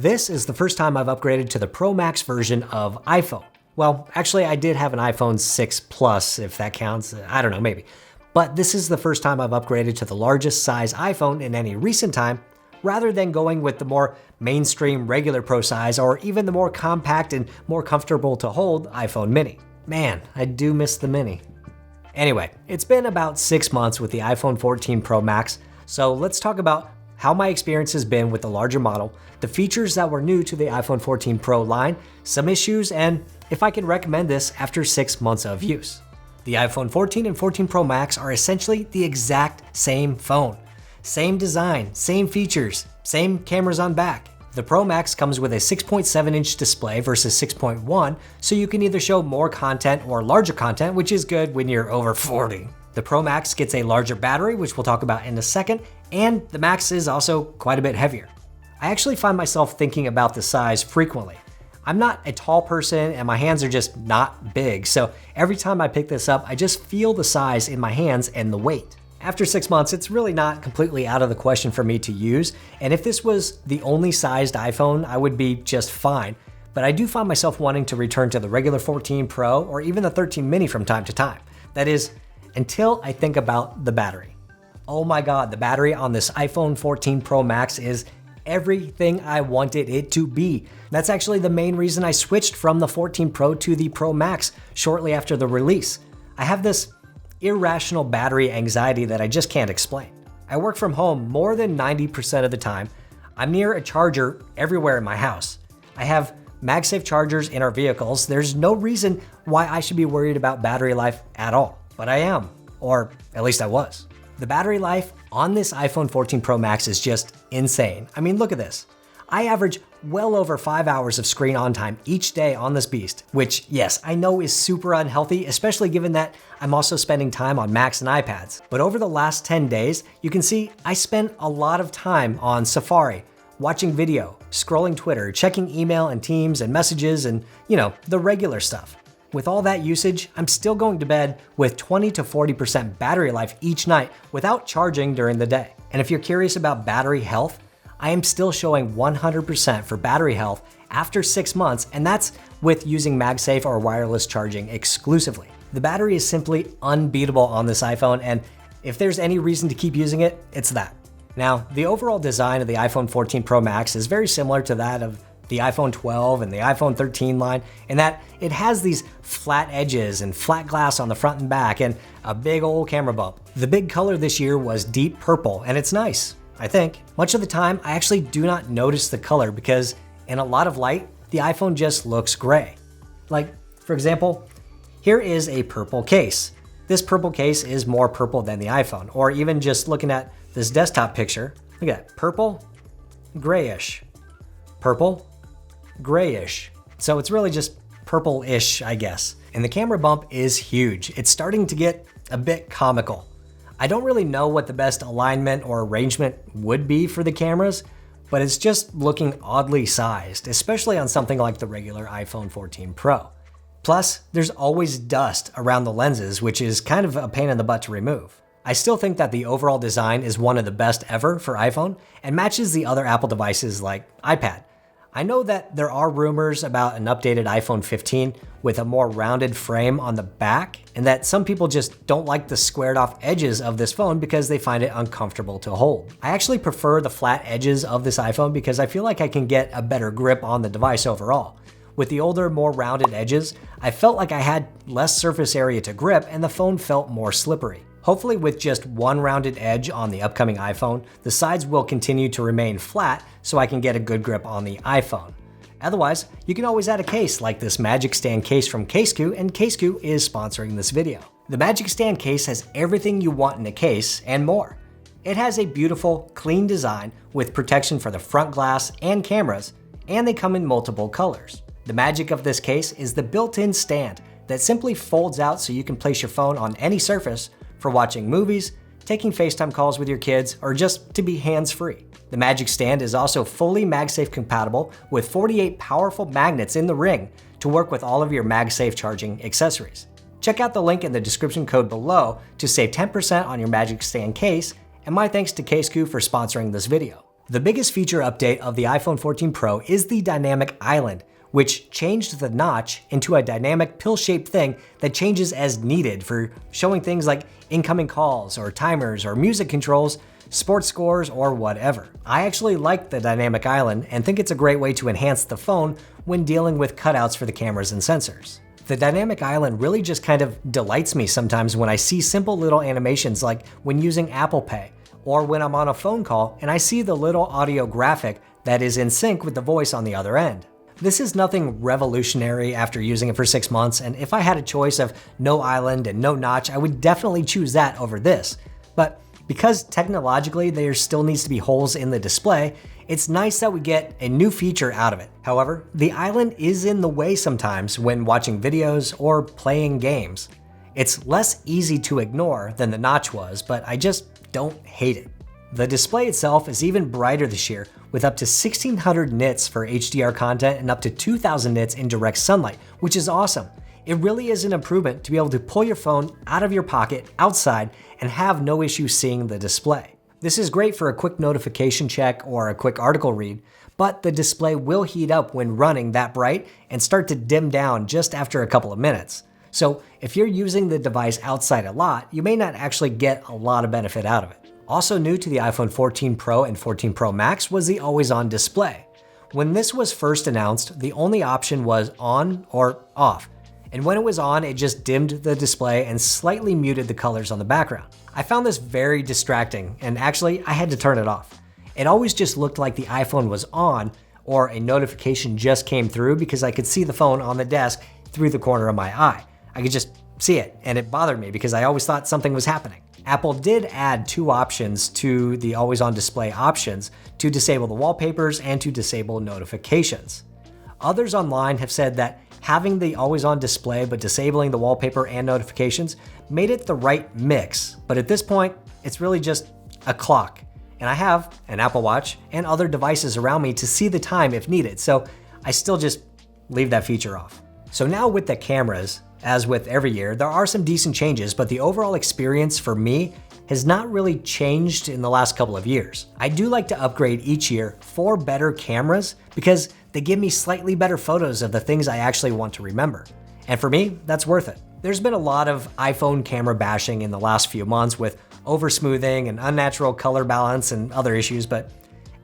This is the first time I've upgraded to the Pro Max version of iPhone. Well, actually I did have an iPhone 6 Plus, if that counts. I don't know, maybe. But this is the first time I've upgraded to the largest size iPhone in any recent time, rather than going with the more mainstream regular Pro size or even the more compact and more comfortable to hold iPhone mini. Man, I do miss the mini. Anyway, it's been about 6 months with the iPhone 14 Pro Max, so let's talk about how my experience has been with the larger model, the features that were new to the iPhone 14 Pro line, some issues, and if I can recommend this after 6 months of use. The iPhone 14 and 14 Pro Max are essentially the exact same phone. Same design, same features, same cameras on back. The Pro Max comes with a 6.7-inch display versus 6.1, so you can either show more content or larger content, which is good when you're over 40. The Pro Max gets a larger battery, which we'll talk about in a second, and the Max is also quite a bit heavier. I actually find myself thinking about the size frequently. I'm not a tall person and my hands are just not big, so every time I pick this up, I just feel the size in my hands and the weight. After 6 months, it's really not completely out of the question for me to use, and if this was the only sized iPhone, I would be just fine. But I do find myself wanting to return to the regular 14 Pro or even the 13 mini from time to time. That is, until I think about the battery. Oh my God, the battery on this iPhone 14 Pro Max is everything I wanted it to be. That's actually the main reason I switched from the 14 Pro to the Pro Max shortly after the release. I have this irrational battery anxiety that I just can't explain. I work from home more than 90% of the time. I'm near a charger everywhere in my house. I have MagSafe chargers in our vehicles. There's no reason why I should be worried about battery life at all, but I am, or at least I was. The battery life on this iPhone 14 Pro Max is just insane. I mean, look at this. I average well over 5 hours of screen on time each day on this beast, which, yes, I know is super unhealthy, especially given that I'm also spending time on Macs and iPads. But over the last 10 days, you can see I spent a lot of time on Safari, watching video, scrolling Twitter, checking email and Teams and messages and, the regular stuff. With all that usage, I'm still going to bed with 20 to 40% battery life each night without charging during the day. And if you're curious about battery health, I am still showing 100% for battery health after 6 months, and that's with using MagSafe or wireless charging exclusively. The battery is simply unbeatable on this iPhone, and if there's any reason to keep using it, it's that. Now, the overall design of the iPhone 14 Pro Max is very similar to that of the iPhone 12 and the iPhone 13 line, in that it has these flat edges and flat glass on the front and back and a big old camera bump. The big color this year was deep purple, and it's nice, I think. Much of the time, I actually do not notice the color because in a lot of light, the iPhone just looks gray. Like, for example, here is a purple case. This purple case is more purple than the iPhone, or even just looking at this desktop picture, look at that, purple, grayish, purple, grayish. So it's really just purple-ish, I guess. And the camera bump is huge. It's starting to get a bit comical. I don't really know what the best alignment or arrangement would be for the cameras, but it's just looking oddly sized, especially on something like the regular iPhone 14 Pro. Plus, there's always dust around the lenses, which is kind of a pain in the butt to remove. I still think that the overall design is one of the best ever for iPhone and matches the other Apple devices like iPad. I know that there are rumors about an updated iPhone 15 with a more rounded frame on the back, and that some people just don't like the squared off edges of this phone because they find it uncomfortable to hold. I actually prefer the flat edges of this iPhone because I feel like I can get a better grip on the device overall. With the older, more rounded edges, I felt like I had less surface area to grip and the phone felt more slippery. Hopefully with just one rounded edge on the upcoming iPhone, the sides will continue to remain flat so I can get a good grip on the iPhone. Otherwise, you can always add a case like this Magic Stand case from Casecoo, and Casecoo is sponsoring this video. The Magic Stand case has everything you want in a case and more. It has a beautiful, clean design with protection for the front glass and cameras, and they come in multiple colors. The magic of this case is the built-in stand that simply folds out so you can place your phone on any surface for watching movies, taking FaceTime calls with your kids, or just to be hands-free. The Magic Stand is also fully MagSafe compatible with 48 powerful magnets in the ring to work with all of your MagSafe charging accessories. Check out the link in the description code below to save 10% on your Magic Stand case, and my thanks to Casecoo for sponsoring this video. The biggest feature update of the iPhone 14 Pro is the dynamic island, which changed the notch into a dynamic pill-shaped thing that changes as needed for showing things like incoming calls or timers or music controls, sports scores, or whatever. I actually like the dynamic island and think it's a great way to enhance the phone when dealing with cutouts for the cameras and sensors. The dynamic island really just kind of delights me sometimes when I see simple little animations like when using Apple Pay, or when I'm on a phone call and I see the little audio graphic that is in sync with the voice on the other end. This is nothing revolutionary after using it for 6 months, and if I had a choice of no island and no notch, I would definitely choose that over this. But because technologically there still needs to be holes in the display, it's nice that we get a new feature out of it. However, the island is in the way sometimes when watching videos or playing games. It's less easy to ignore than the notch was, but I just don't hate it. The display itself is even brighter this year, with up to 1600 nits for HDR content and up to 2000 nits in direct sunlight, which is awesome. It really is an improvement to be able to pull your phone out of your pocket outside and have no issue seeing the display. This is great for a quick notification check or a quick article read, but the display will heat up when running that bright and start to dim down just after a couple of minutes. So if you're using the device outside a lot, you may not actually get a lot of benefit out of it. Also new to the iPhone 14 Pro and 14 Pro Max was the always-on display. When this was first announced, the only option was on or off. And when it was on, it just dimmed the display and slightly muted the colors on the background. I found this very distracting, and actually I had to turn it off. It always just looked like the iPhone was on, or a notification just came through because I could see the phone on the desk through the corner of my eye. I could just see it, and it bothered me because I always thought something was happening. Apple did add 2 options to the always-on display options to disable the wallpapers and to disable notifications. Others online have said that having the always-on display but disabling the wallpaper and notifications made it the right mix, but at this point, it's really just a clock. And I have an Apple Watch and other devices around me to see the time if needed, so I still just leave that feature off. So now with the cameras, as with every year, there are some decent changes, but the overall experience for me has not really changed in the last couple of years. I do like to upgrade each year for better cameras because they give me slightly better photos of the things I actually want to remember. And for me, that's worth it. There's been a lot of iPhone camera bashing in the last few months with over-smoothing and unnatural color balance and other issues, but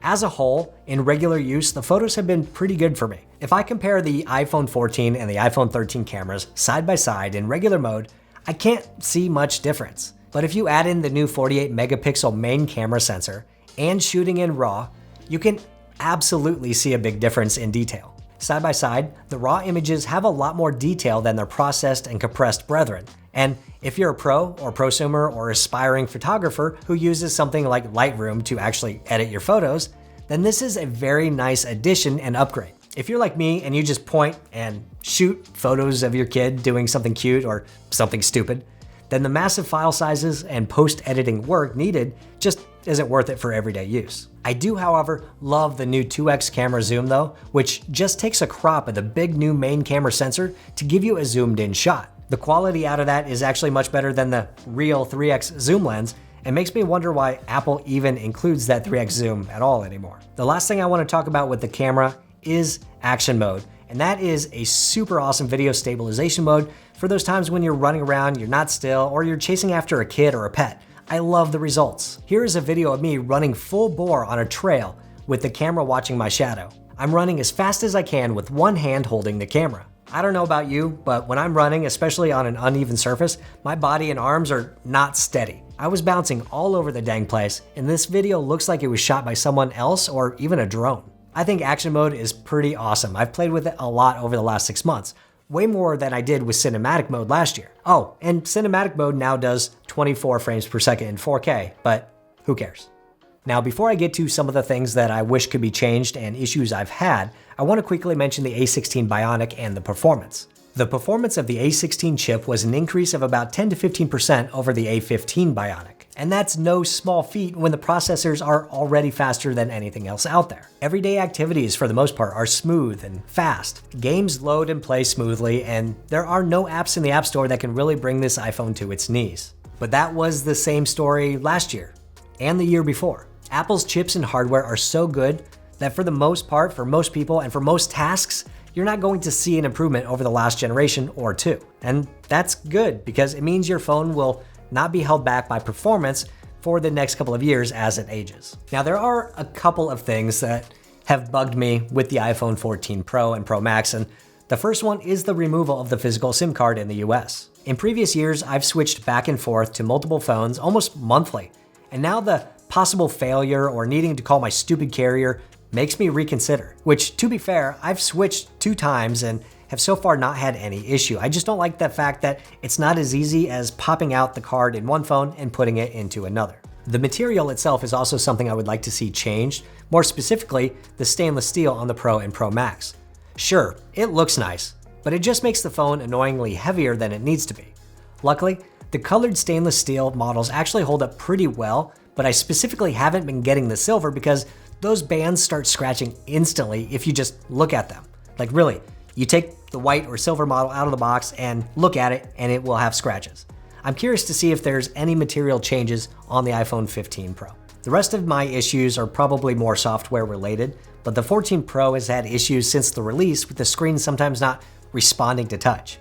as a whole, in regular use, the photos have been pretty good for me. If I compare the iPhone 14 and the iPhone 13 cameras side by side in regular mode, I can't see much difference. But if you add in the new 48 megapixel main camera sensor and shooting in RAW, you can absolutely see a big difference in detail. Side by side, the RAW images have a lot more detail than their processed and compressed brethren. And if you're a pro or prosumer or aspiring photographer who uses something like Lightroom to actually edit your photos, then this is a very nice addition and upgrade. If you're like me and you just point and shoot photos of your kid doing something cute or something stupid, then the massive file sizes and post-editing work needed just isn't worth it for everyday use. I do, however, love the new 2x camera zoom though, which just takes a crop of the big new main camera sensor to give you a zoomed in shot. The quality out of that is actually much better than the real 3x zoom lens, and makes me wonder why Apple even includes that 3x zoom at all anymore. The last thing I want to talk about with the camera is action mode, and that is a super awesome video stabilization mode for those times when you're running around, you're not still, or you're chasing after a kid or a pet. I love the results. Here is a video of me running full bore on a trail with the camera watching my shadow. I'm running as fast as I can with one hand holding the camera. I don't know about you, but when I'm running, especially on an uneven surface, my body and arms are not steady. I was bouncing all over the dang place, and this video looks like it was shot by someone else or even a drone. I think action mode is pretty awesome. I've played with it a lot over the last 6 months, way more than I did with cinematic mode last year. Oh, and cinematic mode now does 24 frames per second in 4K, but who cares? Now, before I get to some of the things that I wish could be changed and issues I've had, I want to quickly mention the A16 Bionic and the performance. The performance of the A16 chip was an increase of about 10 to 15% over the A15 Bionic. And that's no small feat when the processors are already faster than anything else out there. Everyday activities, for the most part, are smooth and fast. Games load and play smoothly, and there are no apps in the App Store that can really bring this iPhone to its knees. But that was the same story last year and the year before. Apple's chips and hardware are so good that for the most part, for most people and for most tasks, you're not going to see an improvement over the last generation or two. And that's good because it means your phone will not be held back by performance for the next couple of years as it ages. Now, there are a couple of things that have bugged me with the iPhone 14 Pro and Pro Max, and the first one is the removal of the physical SIM card in the US. In previous years, I've switched back and forth to multiple phones almost monthly, and now the possible failure or needing to call my stupid carrier makes me reconsider, which, to be fair, I've switched 2 times and have so far not had any issue. I just don't like the fact that it's not as easy as popping out the card in one phone and putting it into another. The material itself is also something I would like to see changed, more specifically, the stainless steel on the Pro and Pro Max. Sure, it looks nice, but it just makes the phone annoyingly heavier than it needs to be. Luckily, the colored stainless steel models actually hold up pretty well, but I specifically haven't been getting the silver because those bands start scratching instantly if you just look at them. Like really, you take the white or silver model out of the box and look at it and it will have scratches. I'm curious to see if there's any material changes on the iPhone 15 Pro. The rest of my issues are probably more software related, but the 14 Pro has had issues since the release with the screen sometimes not responding to touch.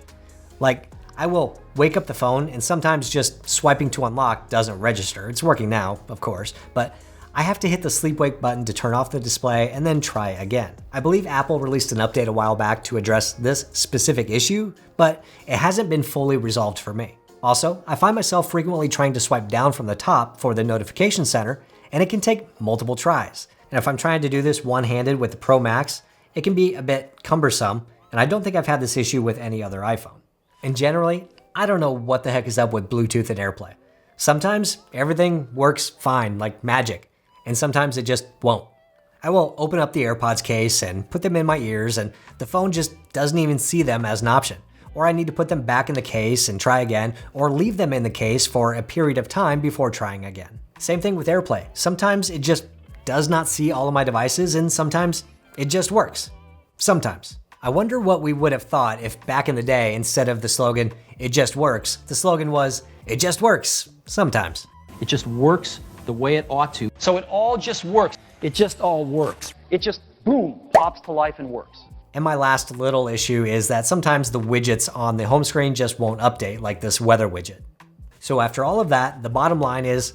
Like, I will wake up the phone and sometimes just swiping to unlock doesn't register. It's working now, of course, but I have to hit the sleep wake button to turn off the display and then try again. I believe Apple released an update a while back to address this specific issue, but it hasn't been fully resolved for me. Also, I find myself frequently trying to swipe down from the top for the notification center, and it can take multiple tries. And if I'm trying to do this one-handed with the Pro Max, it can be a bit cumbersome, and I don't think I've had this issue with any other iPhone. And generally, I don't know what the heck is up with Bluetooth and AirPlay. Sometimes everything works fine, like magic, and sometimes it just won't. I will open up the AirPods case and put them in my ears, and the phone just doesn't even see them as an option. Or I need to put them back in the case and try again, or leave them in the case for a period of time before trying again. Same thing with AirPlay. Sometimes it just does not see all of my devices, and sometimes it just works. Sometimes. I wonder what we would have thought if back in the day, instead of the slogan, "It just works," the slogan was, "It just works, sometimes." It just works the way it ought to. So it all just works. It just all works. It just, boom, pops to life and works. And my last little issue is that sometimes the widgets on the home screen just won't update, like this weather widget. So after all of that, the bottom line is,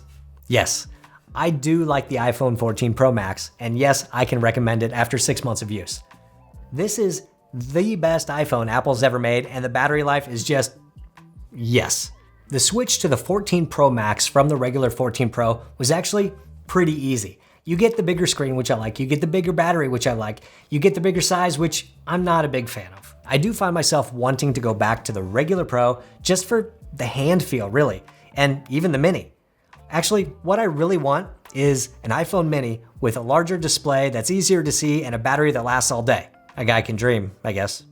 yes, I do like the iPhone 14 Pro Max, and yes, I can recommend it after 6 months of use. This is the best iPhone Apple's ever made, and the battery life is just, yes. The switch to the 14 Pro Max from the regular 14 Pro was actually pretty easy. You get the bigger screen, which I like. You get the bigger battery, which I like. You get the bigger size, which I'm not a big fan of. I do find myself wanting to go back to the regular Pro just for the hand feel, really, and even the Mini. Actually, what I really want is an iPhone Mini with a larger display that's easier to see and a battery that lasts all day. A guy can dream, I guess.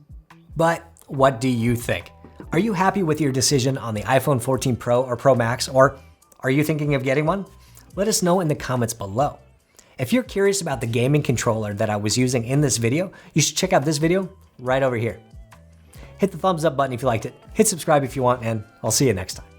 But what do you think? Are you happy with your decision on the iPhone 14 Pro or Pro Max, or are you thinking of getting one? Let us know in the comments below. If you're curious about the gaming controller that I was using in this video, you should check out this video right over here. Hit the thumbs up button if you liked it, hit subscribe if you want, and I'll see you next time.